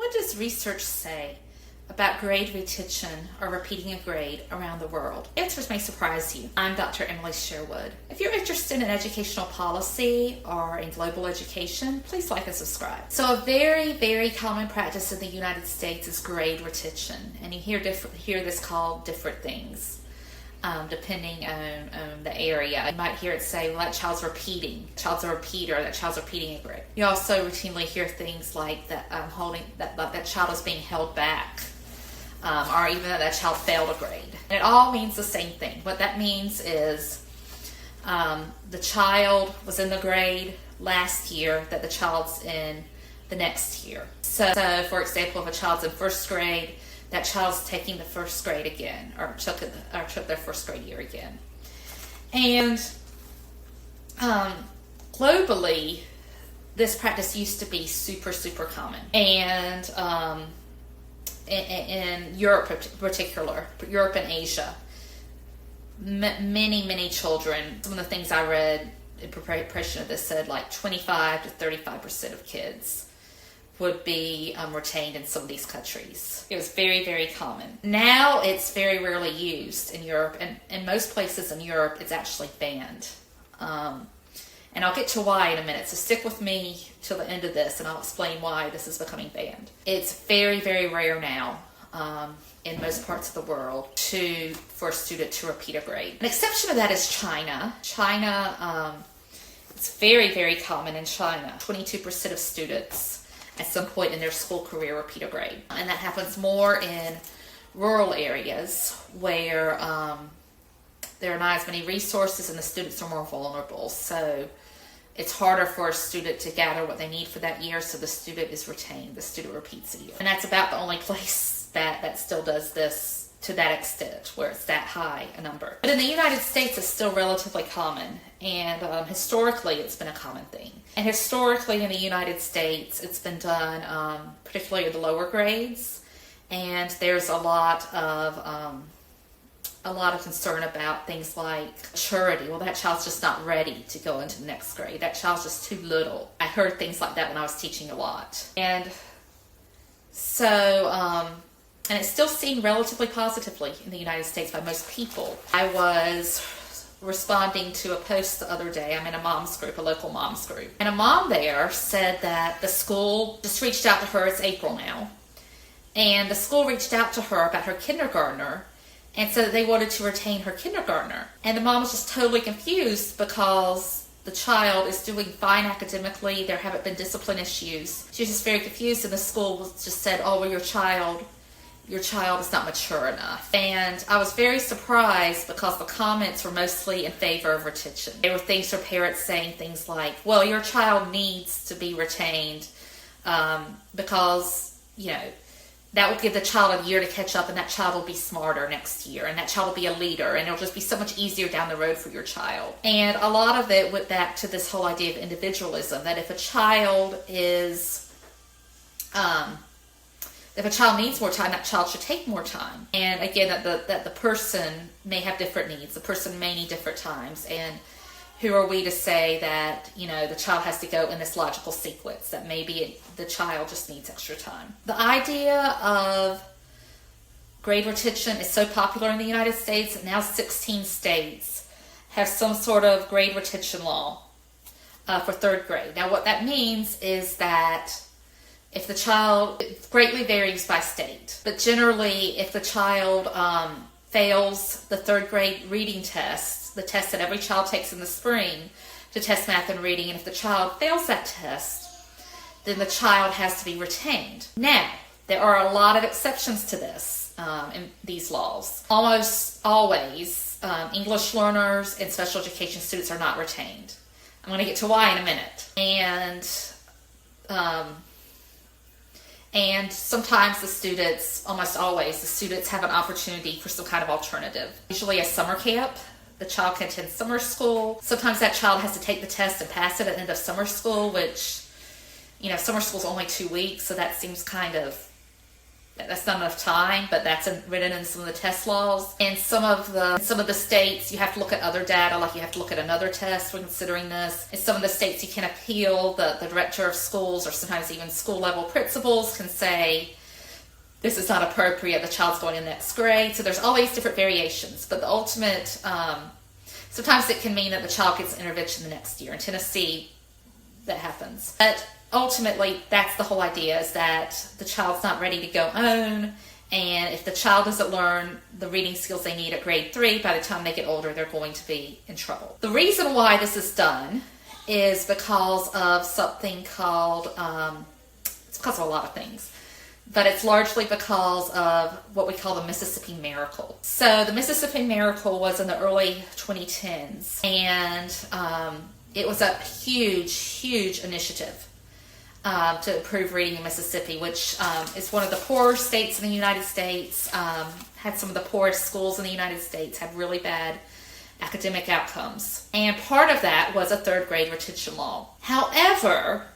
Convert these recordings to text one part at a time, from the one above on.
What does research say about grade retention or repeating a grade around the world? Answers may surprise you. I'm Dr. Emily Sherwood. If you're interested in educational policy or in global education, please like and subscribe. So a very, very common practice in the United States is grade retention. And you hear this called different things. Depending on the area. You might hear it say, well, that child's repeating. That child's a repeater. That child's repeating a grade. You also routinely hear things like that that child is being held back, or even that child failed a grade. And it all means the same thing. What that means is the child was in the grade last year that the child's in the next year. So for example, if a child's in first grade, that child's taking the first grade again, or took their first grade year again. And globally, this practice used to be super, super common. And in Europe in particular, Europe and Asia, many children, some of the things I read in preparation of this said like 25 to 35% of kids would be retained in some of these countries. It was very, very common. Now it's very rarely used in Europe, and in most places in Europe it's actually banned. And I'll get to why in a minute, so stick with me till the end of this and I'll explain why this is becoming banned. It's very, very rare now in most parts of the world for a student to repeat a grade. An exception to that is China. It's very, very common in China. 22% of students at some point in their school career repeat a grade. And that happens more in rural areas where there are not as many resources and the students are more vulnerable. So it's harder for a student to gather what they need for that year, so the student is retained, the student repeats a year. And that's about the only place that still does this to that extent, where it's that high a number. But in the United States, it's still relatively common, and historically, it's been a common thing. And historically, in the United States, it's been done particularly in the lower grades, and there's a lot of concern about things like maturity. Well, that child's just not ready to go into the next grade. That child's just too little. I heard things like that when I was teaching a lot, and so. And it's still seen relatively positively in the United States by most people. I was responding to a post the other day. I'm in a mom's group, a local mom's group. And a mom there said that the school just reached out to her. It's April now. And the school reached out to her about her kindergartner and said that they wanted to retain her kindergartner. And the mom was just totally confused because the child is doing fine academically. There haven't been discipline issues. She was just very confused, and the school just said, oh, well, your child is not mature enough. And I was very surprised because the comments were mostly in favor of retention. There were things from parents saying things like, well, your child needs to be retained because, that will give the child a year to catch up, and that child will be smarter next year, and that child will be a leader, and it'll just be so much easier down the road for your child. And a lot of it went back to this whole idea of individualism, that if a child needs more time, that child should take more time. And again, that the person may have different needs. The person may need different times. And who are we to say that, the child has to go in this logical sequence, that maybe the child just needs extra time. The idea of grade retention is so popular in the United States that now 16 states have some sort of grade retention law for third grade. Now, what that means is that if the child, it greatly varies by state, but generally if the child fails the third grade reading test, the test that every child takes in the spring to test math and reading, and if the child fails that test, then the child has to be retained. Now, there are a lot of exceptions to this in these laws. Almost always, English learners and special education students are not retained. I'm going to get to why in a minute. And sometimes almost always, the students have an opportunity for some kind of alternative. Usually a summer camp. The child can attend summer school. Sometimes that child has to take the test and pass it at the end of summer school, which, summer school's only 2 weeks, so that seems kind of That's not enough time, but that's written in some of the test laws. And some of the states, you have to look at other data, like you have to look at another test when considering this. In some of the states, you can appeal. The director of schools, or sometimes even school level principals, can say, this is not appropriate, the child's going in next grade. So there's always different variations. But the ultimate, sometimes it can mean that the child gets intervention the next year. In Tennessee, that happens. But ultimately, that's the whole idea, is that the child's not ready to go on, and if the child doesn't learn the reading skills they need at grade 3, by the time they get older, they're going to be in trouble. The reason why this is done is because of something called, it's because of a lot of things, but it's largely because of what we call the Mississippi Miracle. So the Mississippi Miracle was in the early 2010s, and it was a huge initiative to improve reading in Mississippi, which is one of the poorer states in the United States, had some of the poorest schools in the United States, had really bad academic outcomes. And part of that was a 3rd grade retention law. However,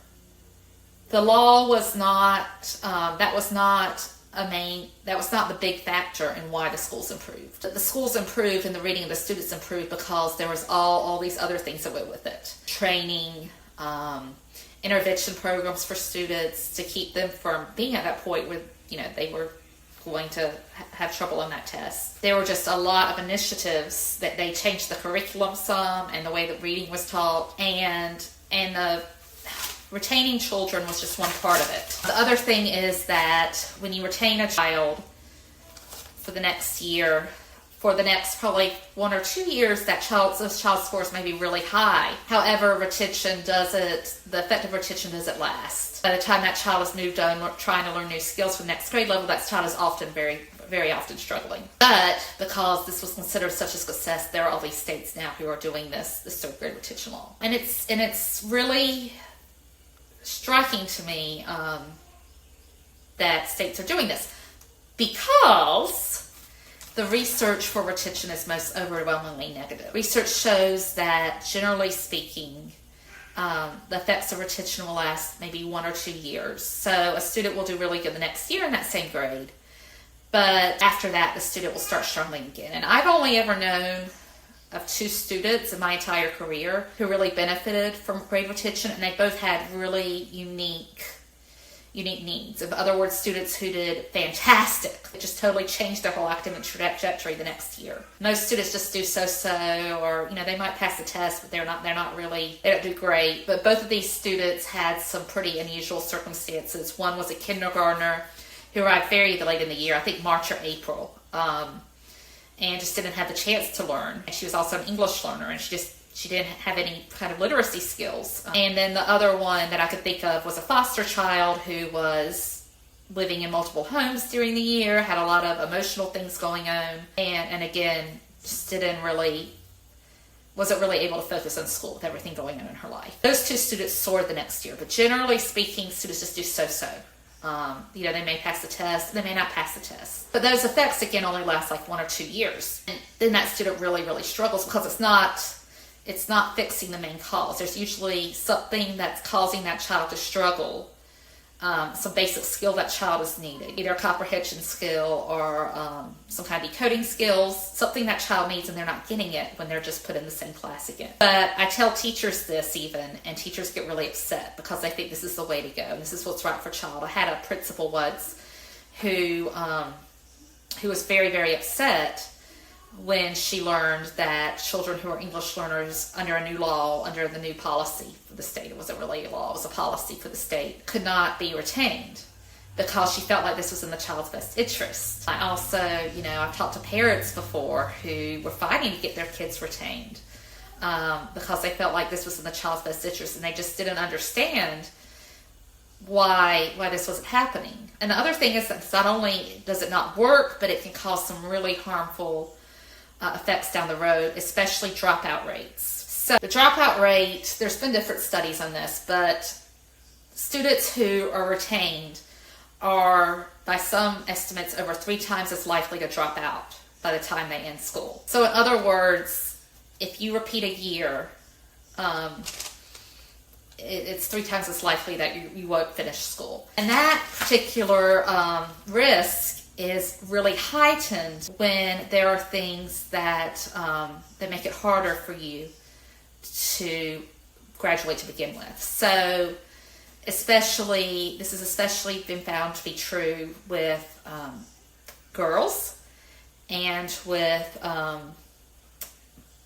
the law was not, that was not the big factor in why the schools improved. The schools improved and the reading of the students improved because there was all these other things that went with it. Training, intervention programs for students to keep them from being at that point where, they were going to have trouble on that test. There were just a lot of initiatives that they changed the curriculum some and the way that reading was taught, and the retaining children was just one part of it. The other thing is that when you retain a child for the next year, for the next probably 1 or 2 years, those child scores may be really high. However, the effective retention doesn't last. By the time that child has moved on, trying to learn new skills for the next grade level, that child is often very often struggling. But because this was considered such a success, there are all these states now who are doing this 3rd grade retention law. And it's really striking to me that states are doing this, because the research for retention is most overwhelmingly negative. Research shows that, generally speaking, the effects of retention will last maybe 1 or 2 years. So a student will do really good the next year in that same grade, but after that, the student will start struggling again. And I've only ever known of 2 students in my entire career who really benefited from grade retention, and they both had really unique needs. In other words, students who did fantastic. It just totally changed their whole academic trajectory the next year. Most students just do so-so, or they might pass the test, but they don't do great. But both of these students had some pretty unusual circumstances. One was a kindergartner who arrived very late in the year, I think March or April, and just didn't have the chance to learn. And she was also an English learner, and she didn't have any kind of literacy skills. And then the other one that I could think of was a foster child who was living in multiple homes during the year, had a lot of emotional things going on, and again, just wasn't really able to focus on school with everything going on in her life. Those 2 students soared the next year, but generally speaking, students just do so-so. They may pass the test, they may not pass the test. But those effects, again, only last like 1 or 2 years. And then that student really struggles, because it's not fixing the main cause. There's usually something that's causing that child to struggle, some basic skill that child is needing, either a comprehension skill or some kind of decoding skills, something that child needs and they're not getting it when they're just put in the same class again. But I tell teachers this even, and teachers get really upset because they think this is the way to go, and this is what's right for child. I had a principal once who was very upset when she learned that children who are English learners under a new law, under the new policy for the state, it wasn't really a law, it was a policy for the state, could not be retained because she felt like this was in the child's best interest. I also, I've talked to parents before who were fighting to get their kids retained because they felt like this was in the child's best interest, and they just didn't understand why this wasn't happening. And the other thing is that not only does it not work, but it can cause some really harmful effects down the road, especially dropout rates. So the dropout rate, there's been different studies on this, but students who are retained are, by some estimates, over 3 times as likely to drop out by the time they end school. So in other words, if you repeat a year, it's 3 times as likely that you won't finish school. And that particular risk is really heightened when there are things that make it harder for you to graduate to begin with. So this has especially been found to be true with girls and with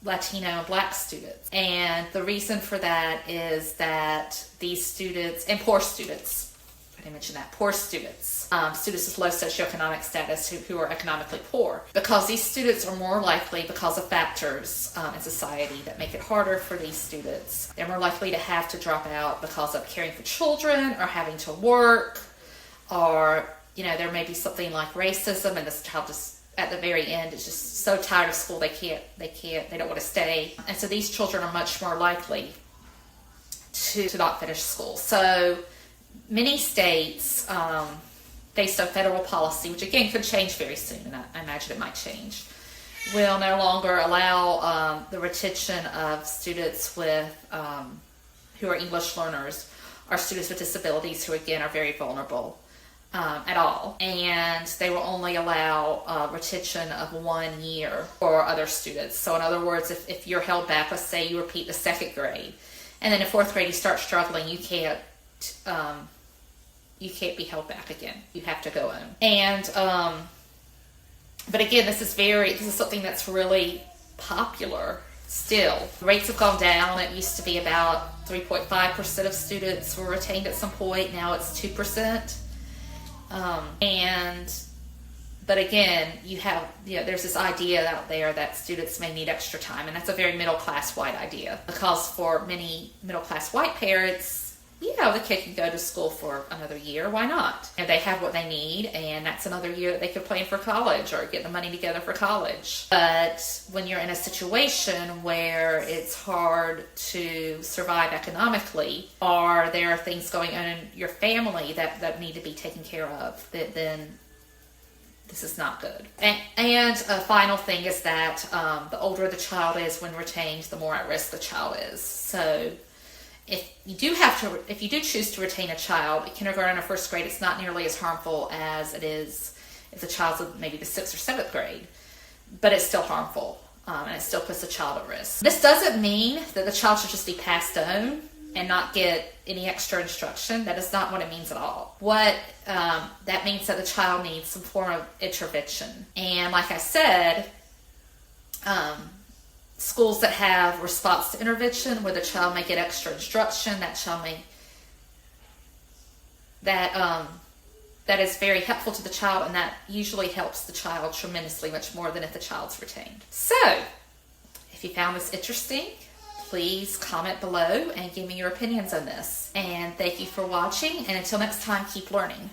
Latino and Black students. And the reason for that is that these students, and poor students, I didn't mention that, poor students, students with low socioeconomic status who are economically poor, because these students are more likely, because of factors in society that make it harder for these students, they're more likely to have to drop out because of caring for children or having to work, or there may be something like racism, and this child just at the very end is just so tired of school they don't want to stay. And so these children are much more likely to not finish school. So many states, based on federal policy, which again could change very soon, and I imagine it might change, will no longer allow the retention of students with who are English learners or students with disabilities who again are very vulnerable at all. And they will only allow retention of 1 year for other students. So in other words, if you're held back, let's say you repeat the 2nd grade, and then in 4th grade you start struggling, you can't be held back again. You have to go on. And but again, this is something that's really popular still. Rates have gone down. It used to be about 3.5% of students were retained at some point. Now it's 2%. But again, there's this idea out there that students may need extra time, and that's a very middle-class white idea, because for many middle-class white parents, the kid can go to school for another year. Why not? And they have what they need, and that's another year that they could plan for college or get the money together for college. But when you're in a situation where it's hard to survive economically, or there are things going on in your family that need to be taken care of, then this is not good. And a final thing is that the older the child is when retained, the more at risk the child is. So if you do choose to retain a child in kindergarten or 1st grade, it's not nearly as harmful as it is if the child's in maybe the 6th or 7th grade, but it's still harmful, and it still puts the child at risk. This doesn't mean that the child should just be passed on and not get any extra instruction. That is not what it means at all. What that means that the child needs some form of intervention. And like I said, schools that have response to intervention, where the child may get extra instruction, that is very helpful to the child, and that usually helps the child tremendously, much more than if the child's retained. So, if you found this interesting, please comment below and give me your opinions on this. And thank you for watching, and until next time, keep learning.